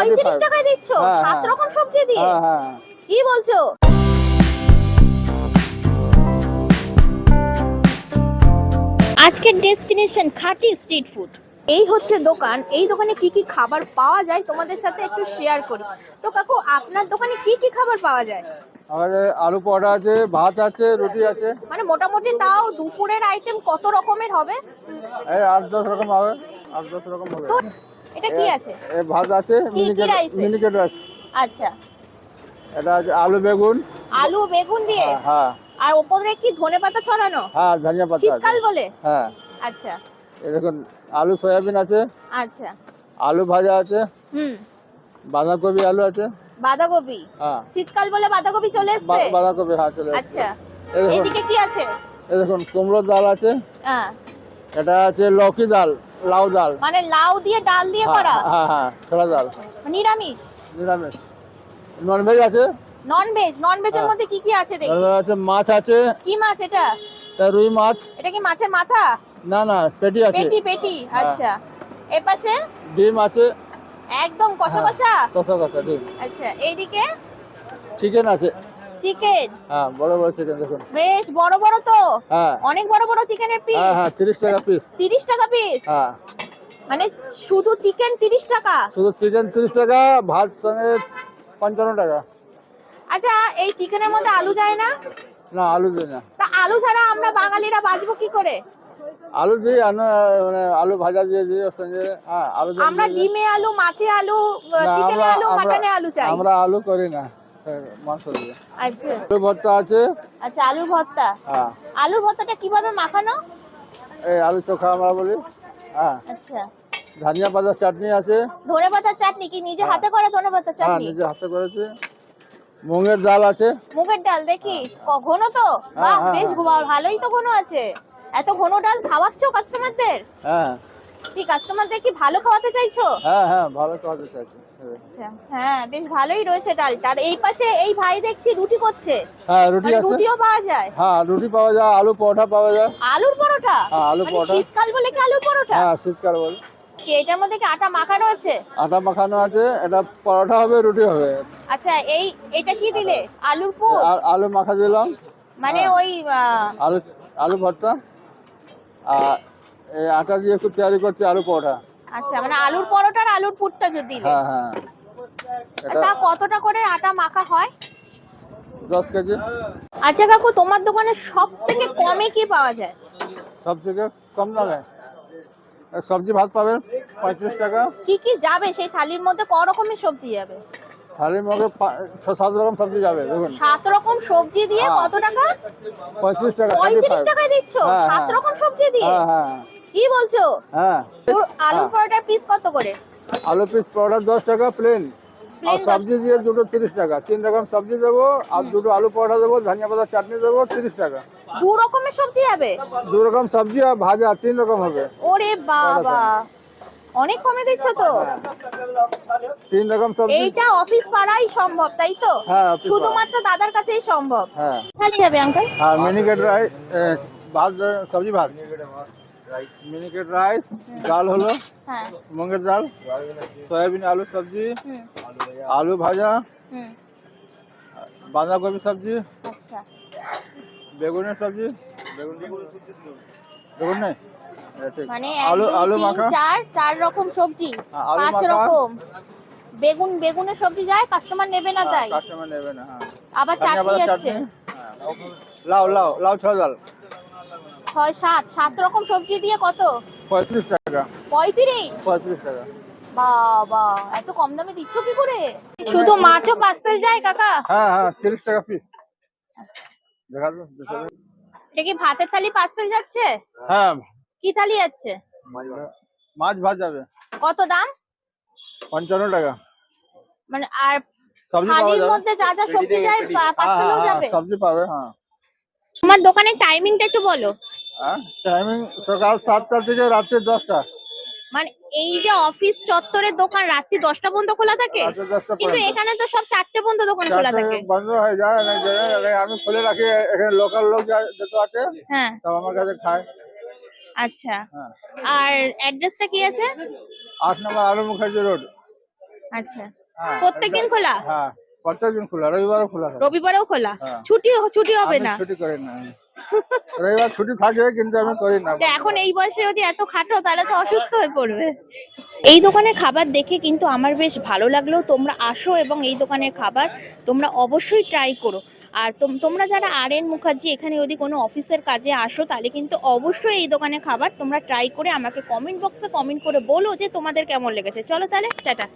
35 টাকায় দিচ্ছ সাত রকম সবজি দিয়ে? কি বলছো? আজকের ডেস্টিনেশন খাঁটি স্ট্রিট ফুড। এই হচ্ছে দোকান। এই দোকানে কি কি খাবার পাওয়া যায় তোমাদের সাথে একটু শেয়ার করি। তো কাকু, আপনার দোকানে কি কি খাবার পাওয়া যায়? আমাদের আলু পরোটা আছে, ভাত আছে, রুটি আছে। মানে মোটামুটি তাও দুপুরের আইটেম কত রকমের হবে? এই 8-10 রকম হবে, 8-10 রকম হবে। তো এটা কি আছে? এই ভাত আছে, কি কি রাইস? মিনিকেট রাইস। আচ্ছা, এটা আছে আলু বেগুন। আলু বেগুন দিয়ে? হ্যাঁ। আর উপরে কি ধনেপাতা ছড়ানো? হ্যাঁ, ধনিয়া পাতা আছে। শীতকাল বলে? হ্যাঁ। আচ্ছা এই দেখুন, আলু সয়াবিন আছে, আচ্ছা। আলু ভাজা আছে, হুম। বাঁধাকপি আলু আছে। বাঁধাকপি? হ্যাঁ। শীতকাল বলে বাঁধাকপি চলে এসেছে? বাঁধাকপি, হ্যাঁ, চলে এসেছে। আচ্ছা, এই দেখুন, এইদিকে কি আছে? এই দেখুন কুমড়োর ডাল আছে। হ্যাঁ, এটা আছে লৌকি ডাল, লাউ ডাল। মানে লাউ দিয়ে ডাল দিয়ে করা? হ্যাঁ হ্যাঁ, ছোলা ডাল। নিরামিষ? নিরামিষ। ননভেজ আছে। Non veg? নন ভেজের মধ্যে কি কি আছে দেখি? আছে, মাছ আছে। কি মাছ এটা? রুই মাছ। এটা কি মাছের মাথা? না না, পেটি আছে। পেটি পেটি, আচ্ছা। এর পাশে ডিম আছে। একদম কষা কষা? কষা কষা ডিম। আচ্ছা, এইদিকে চিকেন আছে। চিকেন? হ্যাঁ, বড় বড় চিকেন দেখুন। বেশ বড় বড় তো। হ্যাঁ। অনেক বড় বড় চিকেনের পিস? হ্যাঁ হ্যাঁ, 30 টাকা পিস। 30 টাকা পিস? হ্যাঁ। মানে শুধু চিকেন 30 টাকা? শুধু চিকেন 30 টাকা, ভাত সঙ্গে 55 টাকা। আচ্ছা, এই চিকেনের মধ্যে আলু যায় না? না, আলু দিই না। তা আলু ছাড়া আমরা বাঙালিরা বাঁচবো কি করে? আলু দিই, মানে আলু ভাজা দিয়ে দিই ওর সঙ্গে। হ্যাঁ, আলু দিয়ে আমরা দিই। ডিমে আলু, মাছে আলু, না, চিকেনে আলু, মাটনে আলু চাই। আমরা আলু করি না, মাংস দিয়ে। আচ্ছা আলু ভর্তা আছে। আচ্ছা, আলুর ভর্তা? হ্যাঁ। আলুর ভর্তাটা কিভাবে মাখানো? এই আলু চোখা আমরা বলি। হ্যাঁ। আচ্ছা। ধনিয়া পাতা চাটনি আছে। ধনেপাতার চাটনি কি নিজে হাতে করা ধনেপাতার হ্যাঁ, চাটনি? নিজে হাতে করেছি। মুগের ডাল আছে। মুগের ডাল দেখি, ঘন তো? বাহ, হ্যাঁ, বেশ ভালোই তো ঘন আছে। এত ঘন ডাল খাওয়াচ্ছো কাস্টমারদের? হ্যাঁ কি কাস্টমারদের কি ভালো খাওয়াতে চাইছো? হ্যাঁ হ্যাঁ, ভালো খাওয়াতে চাইছি। আচ্ছা, হ্যাঁ, বেশ ভালোই রয়েছে ডালটা। আর এই পাশে এই ভাই দেখছি রুটি করছে। হ্যাঁ, রুটি মানে আছে। রুটিও পাওয়া যায়? হ্যাঁ, রুটি পাওয়া যায়, আলু পরোটা পাওয়া যায়। আলুর পরোটা? হ্যাঁ, আলু মানে পরোটা। শীতকাল বলে কি আলুর পরোটা? হ্যাঁ, শীতকাল বলে। কি এটার মধ্যে কি আটা মাখানো আছে? আটা মাখানো আছে। এটা পরোটা হবে, রুটি হবে। আচ্ছা, এটা কি দিলে? আলুর পুর? আলু মাখা দিলাম। মানে হ্যাঁ। ওই আলু আলু ভর্তা। আর এই আটা দিয়ে একটু তৈরি করছি আলু পরোটা। আচ্ছা, মানে আলুর পরোটার আলুর পুরটা যদি দিলে? হ্যাঁ হ্যাঁ। এটা তা কতটা করে আটা মাখা হয়? 10 কেজি। আচ্ছা কাকু, তোমার দোকানে সব থেকে কমে কি পাওয়া যায়? সব থেকে কম দামে সবজি ভাত পাবেন 35 টাকা। কি কি যাবে সেই থালির মধ্যে? ক রকমের সবজি যাবে? থালির মধ্যে 6-7 রকম সবজি যাবে দেখুন। 7 রকম সবজি দিয়ে কত টাকা? 35 টাকা। 35 টাকায় দিচ্ছ? হ্যাঁ, 7 রকম সবজি দিয়ে? হ্যাঁ হ্যাঁ কি বলছো? হ্যাঁ। আলুর পরোটার পিস কত করে? আলু পিস পরোটা 10 টাকা প্লেন। আর 10 সবজি দিয়ে দুটো 30 টাকা। 3 রকম সবজি দেবো, আর দুটো আলু পরোটা দেবো, ধনিয়া পাতা চাটনি দেবো, 30 টাকা। 2 রকমের সবজি যাবে? 2 রকম সবজি আর ভাজা 3 রকম হবে। ওরে বাবা, অনেক কমে দিচ্ছ তো। 3 রকম সবজি। এইটা অফিস পাড়াই সম্ভব, তাই তো? হ্যাঁ, অফিস পাড়া। শুধুমাত্র দাদার কাছেই সম্ভব। হ্যাঁ। থালি যাবে আঙ্কেল? আর মিনিকেট রাইস, ভাত, সবজি ভাত, মিনিকেট রাইস, ডাল হলো হ্যাঁ। মুগের ডাল, সয়াবিন আলু সবজি, হুম আলু ভাজা, হুম। বাঁধাকপি সবজি, আচ্ছা, বেগুনের সবজি। বেগুন নেই? ঠিক। মানে আলু 1 আলু 2 3 মাখা। 4 রকম সবজি? হ্যাঁ, আলু 5 মাখা। রকম বেগুনের সবজি যায়? কাস্টমার নেবে না তাই? কাস্টমার নেবে না। হ্যাঁ। আবার ধনিয়া চাটনি পাতা যাচ্ছে? চাটনি। লাউ লাউ লাউ ছোলা ডাল। 6 7 রকম সবজি দিয়ে কত? 35 টাকা। 35? 35 টাকা। বাবা, এত কম দামে দিচ্ছ কি করে? শুধু মাছও পার্সেল যায় কাকা? হ্যাঁ হ্যাঁ, 30 টাকা পিস। দেখা যাবে। এটা কি ভাতের থালি পার্সেল যাচ্ছে? হ্যাঁ। কি থালি যাচ্ছে? মাছ ভাত যাবে। কত দাম? 55 টাকা। মানে আর সবজি পাওয়া থালির যাবে। মধ্যে যা যা সবজি যায় পার্সেলও যাবে? সবজি পাবে। হ্যাঁ। তোমার দোকানের টাইমিংটা একটু বলো। টাইমিং সকাল 7টা থেকে রাত্রি 10টা। মানে এই যে অফিস চত্বরের দোকান রাত্রি 10টা পর্যন্ত খোলা থাকে? রাত্রি 10টা কিন্তু পর্যন্ত। এখানে তো সব 4টে পর্যন্ত দোকান খোলা 4টে থাকে। বন্ধ হয়ে যায়। আমি খুলে রাখি। এখানে লোকাল লোক যত আছে হ্যাঁ। সব আমার কাছে খায়। আচ্ছা, হ্যাঁ। আর অ্যাড্রেসটা কি আছে? 8 নম্বর আলু মুখার্জি রোড। আচ্ছা, হ্যাঁ প্রত্যেকদিন খোলা? হ্যাঁ প্রত্যেকদিন খোলা, রবিবারও খোলা থাকে। রবিবারেও খোলা? হ্যাঁ। ছুটি হবে আমি না? ছুটি করি না। রবিবার ছুটি থাকে কিন্তু আমি করি না। তা এখন এই বয়সে যদি এত খাটো তাহলে তো অসুস্থ হয়ে পড়বে। এই দোকানের খাবার দেখে কিন্তু আমার বেশ ভালো লাগলো। তোমরা আসো এবং এই দোকানের খাবার তোমরা অবশ্যই ট্রাই করো। আর তোমরা যারা আর.এন. মুখার্জি এখানে যদি কোনো অফিসের কাজে আসো তাহলে কিন্তু অবশ্যই এই দোকানের খাবার তোমরা ট্রাই করে আমাকে কমেন্ট বক্সে কমেন্ট করে বলো যে তোমাদের কেমন লেগেছে। চলো তাহলে, টাটা।